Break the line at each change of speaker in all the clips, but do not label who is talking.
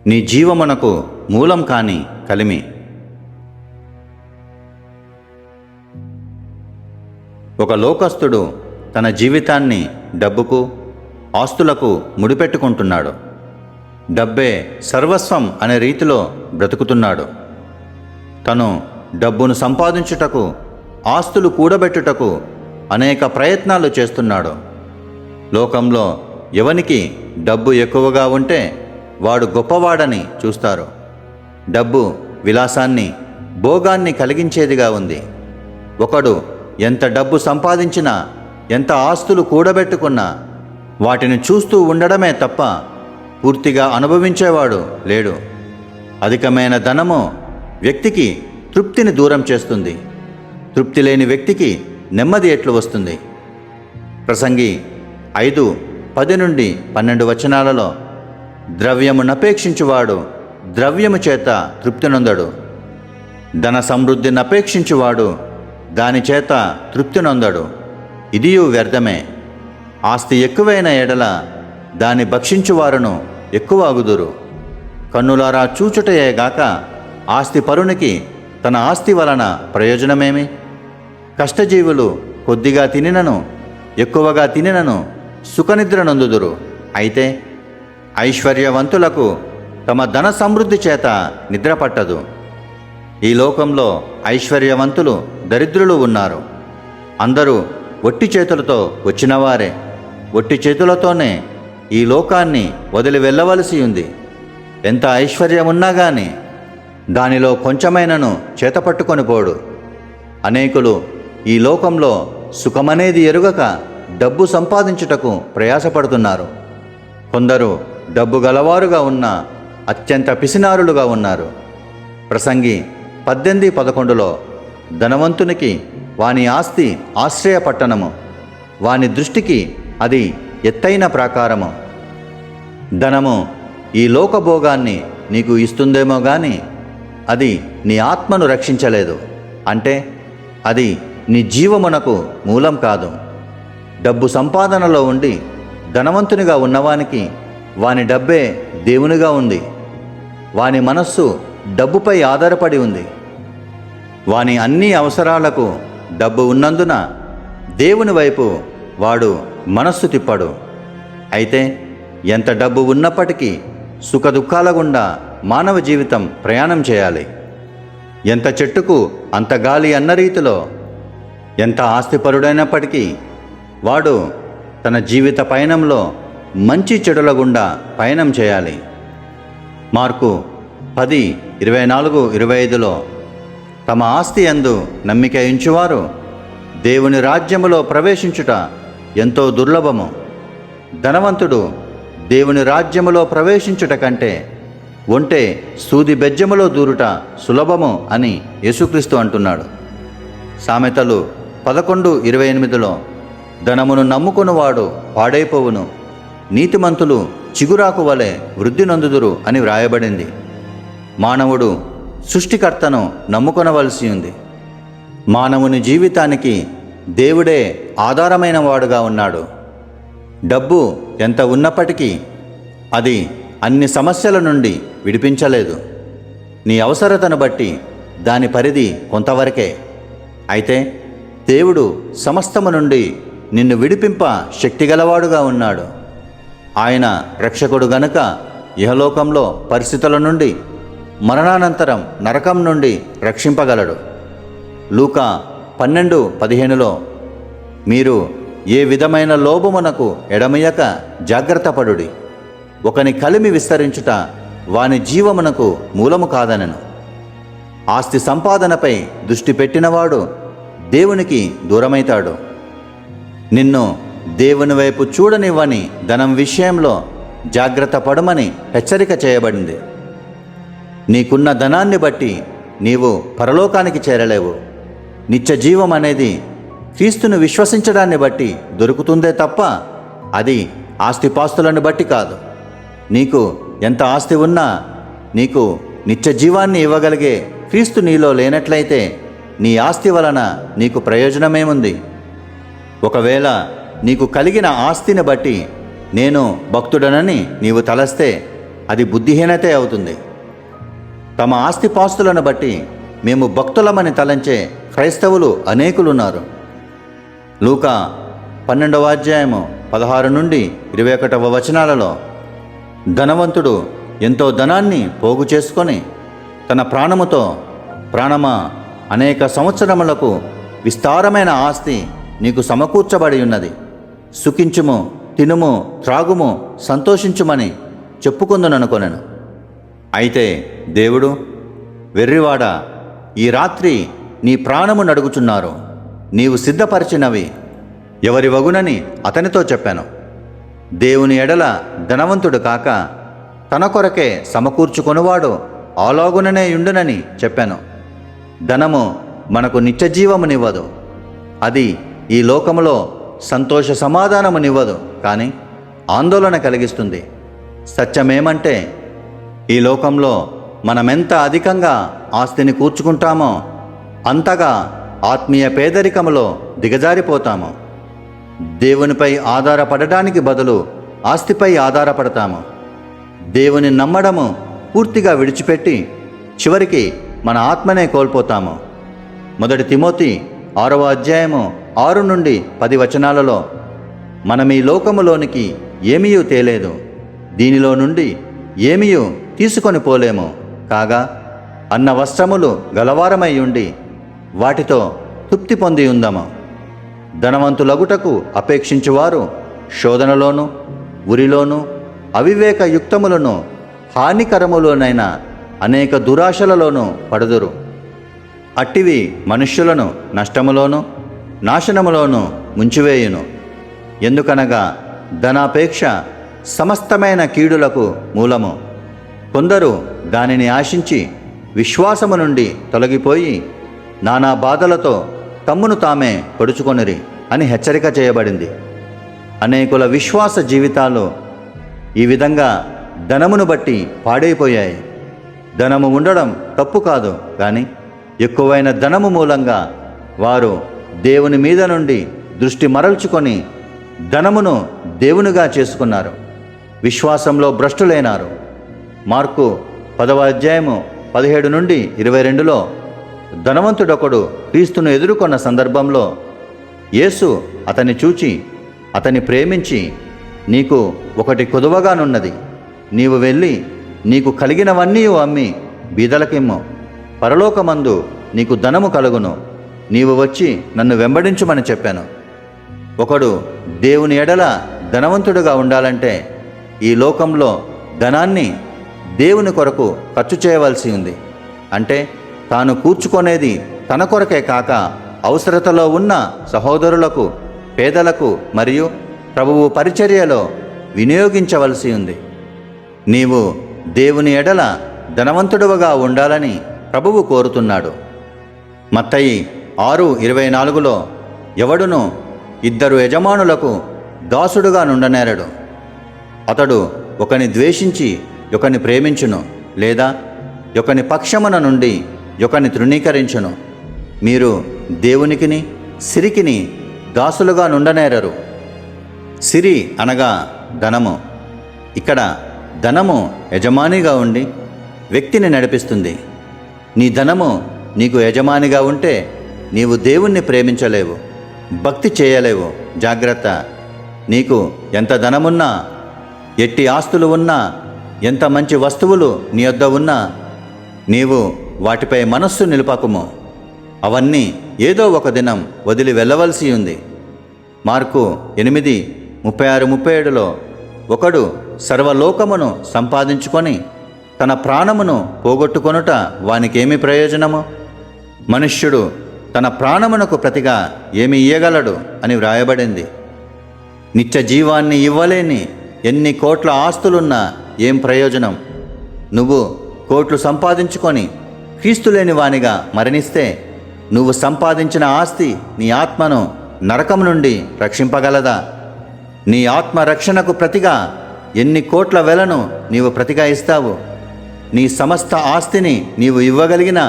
నీ జీవమునకు మూలం కాని కలిమి. ఒక లోకస్తుడు తన జీవితాన్ని డబ్బుకు, ఆస్తులకు ముడిపెట్టుకుంటున్నాడు. డబ్బే సర్వస్వం అనే రీతిలో బ్రతుకుతున్నాడు. తను డబ్బును సంపాదించుటకు, ఆస్తులు కూడబెట్టుటకు అనేక ప్రయత్నాలు చేస్తున్నాడు. లోకంలో ఎవనికి డబ్బు ఎక్కువగా ఉంటే వాడు గొప్పవాడని చూస్తారు. డబ్బు విలాసాన్ని, భోగాన్ని కలిగించేదిగా ఉంది. ఒకడు ఎంత డబ్బు సంపాదించినా, ఎంత ఆస్తులు కూడబెట్టుకున్నా వాటిని చూస్తూ ఉండడమే తప్ప పూర్తిగా అనుభవించేవాడు లేడు. అధికమైన ధనము వ్యక్తికి తృప్తిని దూరం చేస్తుంది. తృప్తి లేని వ్యక్తికి నెమ్మది ఎట్లు వస్తుంది? ప్రసంగి 5:10-12 వచనాలలో ద్రవ్యమునపేక్షించువాడు ద్రవ్యము చేత తృప్తి నొందడు, ధన సమృద్ధినపేక్షించువాడు దాని చేత తృప్తి నొందడు, ఇదియు వ్యర్థమే. ఆస్తి ఎక్కువైన ఎడల దాన్ని భక్షించువారును ఎక్కువ అగుదురు. కన్నులారా చూచుటయే గాక ఆస్తి పరునికి తన ఆస్తి వలన ప్రయోజనమేమి? కష్టజీవులు కొద్దిగా తినినను, ఎక్కువగా తినినను సుఖనిద్ర నొందుదురు. అయితే ఐశ్వర్యవంతులకు తమ ధన సమృద్ధి చేత నిద్ర పట్టదు. ఈ లోకంలో ఐశ్వర్యవంతులు, దరిద్రులు ఉన్నారు. అందరూ ఒట్టి చేతులతో వచ్చినవారే. ఒట్టి చేతులతోనే ఈ లోకాన్ని వదిలి వెళ్ళవలసి ఉంది. ఎంత ఐశ్వర్యమున్నా గాని దానిలో కొంచెమైనను చేతపట్టుకొని పోడు. అనేకులు ఈ లోకంలో సుఖమనేది ఎరుగక డబ్బు సంపాదించుటకు ప్రయాసపడుతున్నారు. కొందరు డబ్బు గలవారుగా ఉన్న అత్యంత పిసినారులుగా ఉన్నారు. ప్రసంగి 18:11 ధనవంతునికి వాని ఆస్తి ఆశ్రయ పట్టణము, వాని దృష్టికి అది ఎత్తైన ప్రాకారము. ధనము ఈ లోకభోగాన్ని నీకు ఇస్తుందేమో గాని అది నీ ఆత్మను రక్షించలేదు. అంటే అది నీ జీవమునకు మూలం కాదు. డబ్బు సంపాదనలో ఉండి ధనవంతునిగా ఉన్నవానికి వాని డబ్బే దేవునిగా ఉంది. వాని మనస్సు డబ్బుపై ఆధారపడి ఉంది. వాని అన్ని అవసరాలకు డబ్బు ఉన్నందున దేవుని వైపు వాడు మనస్సు తిప్పడు. అయితే ఎంత డబ్బు ఉన్నప్పటికీ సుఖదుఖాల గుండా మానవ జీవితం ప్రయాణం చేయాలి. ఎంత చెట్టుకు అంత గాలి అన్న రీతిలో ఎంత ఆస్తిపరుడైనప్పటికీ వాడు తన జీవిత పయనంలో మంచి చెడుల గుండా పయనం చేయాలి. మార్కు 10:24-25 తమ ఆస్తి యందు నమ్మిక ఉంచువారు దేవుని రాజ్యములో ప్రవేశించుట ఎంతో దుర్లభము. ధనవంతుడు దేవుని రాజ్యములో ప్రవేశించుట కంటే ఒంటె సూది బెజ్జములో దూరుట సులభము అని యేసుక్రీస్తు అంటున్నాడు. సామెతలు 11:28 ధనమును నమ్ముకొనువాడు పాడైపోవును, నీతిమంతులు చిగురాకు వలె వృద్ధి నొందుదురు అని వ్రాయబడింది. మానవుడు సృష్టికర్తను నమ్ముకొనవలసి ఉంది. మానవుని జీవితానికి దేవుడే ఆధారమైన వాడుగా ఉన్నాడు. డబ్బు ఎంత ఉన్నప్పటికీ అది అన్ని సమస్యల నుండి విడిపించలేదు. నీ అవసరతను బట్టి దాని పరిధి కొంతవరకే. అయితే దేవుడు సమస్తము నుండి నిన్ను విడిపింప శక్తిగలవాడుగా ఉన్నాడు. ఆయన రక్షకుడు గనుక ఇహలోకంలో పరిస్థితుల నుండి, మరణానంతరం నరకం నుండి రక్షింపగలడు. లూకా 12:15 మీరు ఏ విధమైన లోభమునకు ఎడమయ్యక జాగ్రత్తపడుడి, ఒకని కలిమి విస్తరించుట వాని జీవమునకు మూలము కాదనెను. ఆస్తి సంపాదనపై దృష్టి పెట్టినవాడు దేవునికి దూరమైతాడు. నిన్ను దేవుని వైపు చూడనివ్వని ధనం విషయంలో జాగ్రత్త పడమని హెచ్చరిక చేయబడింది. నీకున్న ధనాన్ని బట్టి నీవు పరలోకానికి చేరలేవు. నిత్య జీవం అనేది క్రీస్తును విశ్వసించడాన్ని బట్టి దొరుకుతుందే తప్ప అది ఆస్తిపాస్తులను బట్టి కాదు. నీకు ఎంత ఆస్తి ఉన్నా నీకు నిత్య జీవాన్ని ఇవ్వగలిగే క్రీస్తు నీలో లేనట్లయితే నీ ఆస్తి వలన నీకు ప్రయోజనమేముంది? ఒకవేళ నీకు కలిగిన ఆస్తిని బట్టి నేను భక్తుడనని నీవు తలస్తే అది బుద్ధిహీనతే అవుతుంది. తమ ఆస్తిపాస్తులను బట్టి మేము భక్తులమని తలంచే క్రైస్తవులు అనేకులున్నారు. లూకా 12వ అధ్యాయము 16 నుండి 21వ వచనాలలో ధనవంతుడు ఎంతో ధనాన్ని పోగు చేసుకొని తన ప్రాణముతో, ప్రాణమా, అనేక సంవత్సరములకు విస్తారమైన ఆస్తి నీకు సమకూర్చబడి ఉన్నది, సుఖించుము, తినుము, త్రాగుము, సంతోషించుమని చెప్పుకుందుననుకొనెను. అయితే దేవుడు, వెర్రివాడా, ఈ రాత్రి నీ ప్రాణము నడుగుచున్నారు, నీవు సిద్ధపరిచినవి ఎవరి వగునని అతనితో చెప్పాను. దేవుని ఎడల ధనవంతుడు కాక తన కొరకే సమకూర్చుకొనువాడు ఆలాగుననే యుండునని చెప్పాను. ధనము మనకు నిత్యజీవమునివ్వదు, అది ఈ లోకములో సంతోష సమాధానమునివ్వదు, కానీ ఆందోళన కలిగిస్తుంది. సత్యమేమంటే ఈ లోకంలో మనమెంత అధికంగా ఆస్తిని కూర్చుకుంటామో అంతగా ఆత్మీయ పేదరికములో దిగజారిపోతాము. దేవునిపై ఆధారపడడానికి బదులు ఆస్తిపై ఆధారపడతాము. దేవుని నమ్మడము పూర్తిగా విడిచిపెట్టి చివరికి మన ఆత్మనే కోల్పోతాము. 1 తిమోతి 6వ అధ్యాయము 6 నుండి 10 వచనాలలో మనం ఈ లోకములోనికి ఏమీయూ తేలేదు, దీనిలో నుండి ఏమీయూ తీసుకొని పోలేము, కాగా అన్న వస్త్రములు గలవారమై ఉండి వాటితో తృప్తి పొంది ఉందము. ధనవంతులగుటకు అపేక్షించువారు శోధనలోను, ఉరిలోను, అవివేక యుక్తములను, హానికరములోనైన అనేక దురాశలలోనూ పడుదురు. అట్టివి మనుష్యులను నష్టములోను, నాశనములోను ముంచివేయును. ఎందుకనగా ధనాపేక్ష సమస్తమైన కీడులకు మూలము. కొందరు దానిని ఆశించి విశ్వాసము నుండి తొలగిపోయి నానా బాధలతో తమ్మును తామే పొడుచుకొనిరి అని హెచ్చరిక చేయబడింది. అనేకుల విశ్వాస జీవితాలు ఈ విధంగా ధనమును బట్టి పాడైపోయాయి. ధనము ఉండడం తప్పు కాదు, కానీ ఎక్కువైన ధనము మూలంగా వారు దేవుని మీద నుండి దృష్టి మరల్చుకొని ధనమును దేవునిగా చేసుకున్నారు, విశ్వాసంలో భ్రష్టులైనారు. మార్కు 10వ అధ్యాయము 17 నుండి 22లో ధనవంతుడొకడు క్రీస్తును ఎదుర్కొన్న సందర్భంలో యేసు అతన్ని చూచి అతన్ని ప్రేమించి, నీకు ఒకటి కొదువగానున్నది, నీవు వెళ్ళి నీకు కలిగినవన్నీ అమ్మి బీదలకిమ్ము, పరలోకమందు నీకు ధనము కలుగును, నీవు వచ్చి నన్ను వెంబడించుమని చెప్పాను. ఒకడు దేవుని ఎడల ధనవంతుడుగా ఉండాలంటే ఈ లోకంలో ధనాన్ని దేవుని కొరకు ఖర్చు చేయవలసి ఉంది. అంటే తాను కూర్చుకొనేది తన కొరకే కాక అవసరతలో ఉన్న సహోదరులకు, పేదలకు మరియు ప్రభువు పరిచర్యలో వినియోగించవలసి ఉంది. నీవు దేవుని ఎడల ధనవంతుడుగా ఉండాలని ప్రభువు కోరుతున్నాడు. మత్తయి 6:24లో ఎవడును 2 యజమానులకు దాసుడుగా నుండనేరడు. అతడు ఒకని ద్వేషించి ఒకని ప్రేమించును, లేదా ఒకని పక్షమున నుండి ఒకని తృణీకరించును. మీరు దేవునికిని సిరికిని దాసులుగా నుండనేరరు. సిరి అనగా ధనము. ఇక్కడ ధనము యజమానిగా ఉండి వ్యక్తిని నడిపిస్తుంది. నీ ధనము నీకు యజమానిగా ఉంటే నీవు దేవుణ్ణి ప్రేమించలేవు, భక్తి చేయలేవు. జాగ్రత్త. నీకు ఎంత ధనమున్నా, ఎట్టి ఆస్తులు ఉన్నా, ఎంత మంచి వస్తువులు నీ వద్ద ఉన్నా నీవు వాటిపై మనస్సు నిలుపకుము. అవన్నీ ఏదో ఒక దినం వదిలి వెళ్ళవలసి ఉంది. మార్కు 8:36-37లో ఒకడు సర్వలోకమును సంపాదించుకొని తన ప్రాణమును పోగొట్టుకొనుట వానికేమి ప్రయోజనము? మనుష్యుడు తన ప్రాణమునకు ప్రతిగా ఏమి ఇయ్యగలడు అని వ్రాయబడింది. నిత్య జీవాన్ని ఇవ్వలేని ఎన్ని కోట్ల ఆస్తులున్నా ఏం ప్రయోజనం? నువ్వు కోట్లు సంపాదించుకొని క్రీస్తు లేని వానిగా మరణిస్తే నువ్వు సంపాదించిన ఆస్తి నీ ఆత్మను నరకం నుండి రక్షింపగలదా? నీ ఆత్మ రక్షణకు ప్రతిగా ఎన్ని కోట్ల వెలను నీవు ప్రతిగా ఇస్తావు? నీ సమస్త ఆస్తిని నీవు ఇవ్వగలిగిన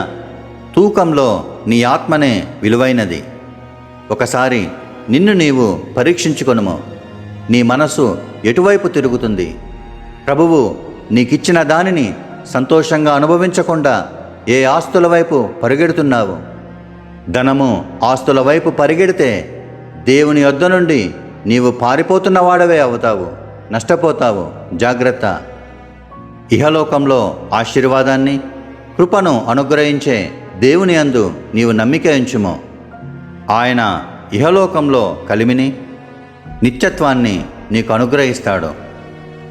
తూకంలో నీ ఆత్మనే విలువైనది. ఒకసారి నిన్ను నీవు పరీక్షించుకొనుము. నీ మనసు ఎటువైపు తిరుగుతుంది? ప్రభువు నీకిచ్చిన దానిని సంతోషంగా అనుభవించకుండా ఏ ఆస్తుల వైపు పరిగెడుతున్నావు? ధనము, ఆస్తుల వైపు పరిగెడితే దేవుని యొద్ద నుండి నీవు పారిపోతున్నవాడవే అవుతావు, నష్టపోతావు. జాగ్రత్త. ఇహలోకంలో ఆశీర్వాదాన్ని, కృపను అనుగ్రహించే దేవుని యందు నీవు నమ్మిక ఉంచుము. ఆయన ఇహలోకంలో కలిమిని, నిత్యత్వాన్ని నీకు అనుగ్రహిస్తాడు.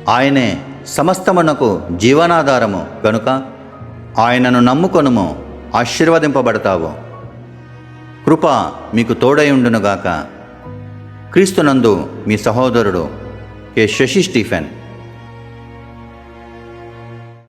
ఆయనే సమస్తమునకు జీవనాధారము గనుక ఆయనను నమ్ముకొనుము, ఆశీర్వదింపబడతావు. కృప మీకు తోడై ఉండునుగాక. క్రీస్తునందు మీ సహోదరుడు కె. శశి స్టీఫెన్.